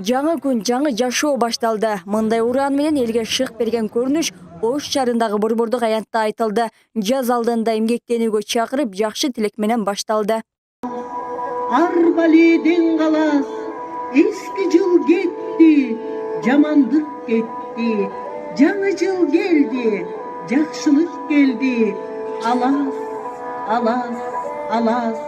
Жаңы күн, жаңы жашоо башталды. Мындай уран менен элге шык берген көрүнүш Ош шаарындагы борбордук аянтта айтылды. Жаз алдында эмгектенүүгө чакырып, жакшы тилек менен башталды. Арбаледен калас, эски жыл кетти, жамандык кетти, жаңы жыл келди, жакшылык келди, алас, алас, алас.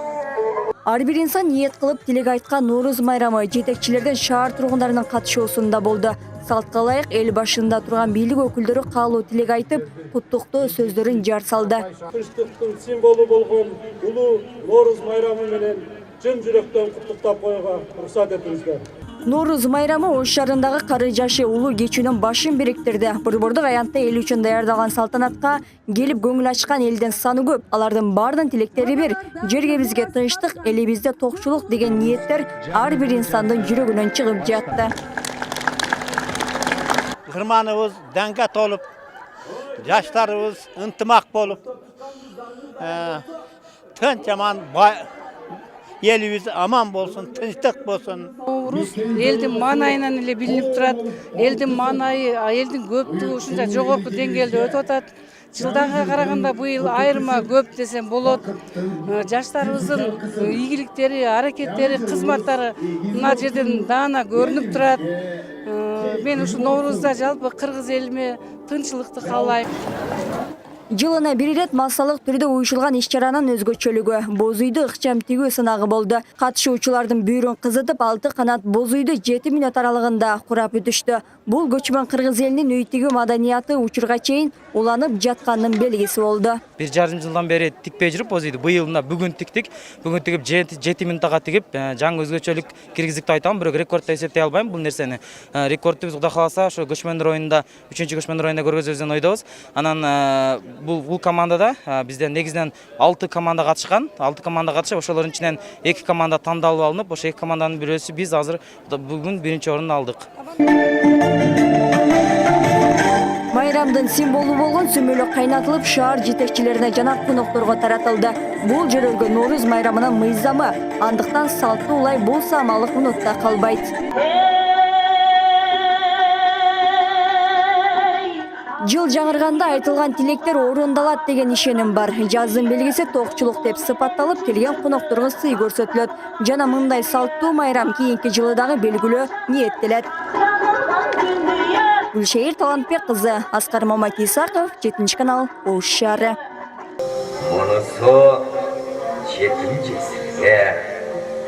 Ар бир инсан ниет кылып тилек айткан Нооруз майрамы жетекчилерден шаар тургундарынын катышуусунда болду. Салтка ылайык эл башында турган бийлик өкүлдөрү каалуу тилек айтып, куттуктоо сөздөрүн жар салды. Тынчтыктын символу болгон улуу Нооруз майрамы менен чын жүрөктөн куттуктап коюуга уруксат этиңиздер. Нооруз майрамы Ош шаарындагы кары жашы улуу кечүүнүн башын бириктирди. Борбордук аянтта эл үчүн даярдалган салтанатка келип көңүл ачкан элдин саны көп. Алардын баардын тилектери бир. Жергебизге тынчтык, элибизде токчулук деген ниеттер ар бир инсандын жүрөгүнөн чыгып жатты. Кырманыбыз даңга толуп, жаштарыбыз ынтымак болуп, тынч аман елибиз аман болсун, тынчтык болсун. Нооруз элдин маанайынан эле билинип турат. Элдин маанайы, элдин көптүгү ушунча жогорку деңгээлде өтүп атат. Жылдарга караганда быйыл айырма көп десем болот. Жаштарыбыздын ийгиликтери, аракеттери, кызматтары мына жерден даана көрүнүп турат. Мен ушу Ноорузда жалпы кыргыз элиме тынччылыкты каалайм. Жылына бир ирет массалык түрдө уюшулган иш-чаранын өзгөчөлүгү боз үйдү ыкчам тигүү сынагы болду. Катышуучулардын бүйүрүн кызытып, 6 канат боз үйдү 7 мүнөт аралыгында курап өтүштү. Бул көчмөн кыргыз элинин үй тигүү маданияты учурга чейин уланып жатканынын белгиси болду. 1,5 жылдан бери тикпей жүрүп боз үйдү. Быйыл мына бүгүн тиктик. Бүгүн тигип 7 мүнөттага тигип, жаңы өзгөчөлүк киргиздикти айтам, бирок рекорд деп эсептей албайм бул нерсени. Рекордду биз Кудай кааласа ошо көчмөндөр оюнда, 3-көчмөндөр оюнда көргөзөбүз деп ойдобуз. Анан бул командада бизден негизинен 6 команда катышкан. 6 команда катышып, ошолордун ичинен 2 команда тандалып алынып, ошо 2 команданын бирөөсү биз азыр бүгүн 1-чи орунду алдык. Майрамдын символу болгон сүмөлөк кайнатылып, шаар жетекчилерине жана конокторго таратылды. Бул жөрөлгө Нооруз майрамынын мыйзамы, андыктан салтты улай болсо амалык унутта калбайт. Жыл жаңырганда айтылган тилектер орундалат деген ишеним бар. Жаздын белгиси токчулук деп сыпатталып, келген конокторго сый көрсөтүлөт. Жана мындай салттуу майрам кийинки жылы дагы белгилөө ниеттелет. Гүлшейир Талантбек кызы, Аскар Мамакисаков, 7-канал, Ош шаары. Монусу 7-сине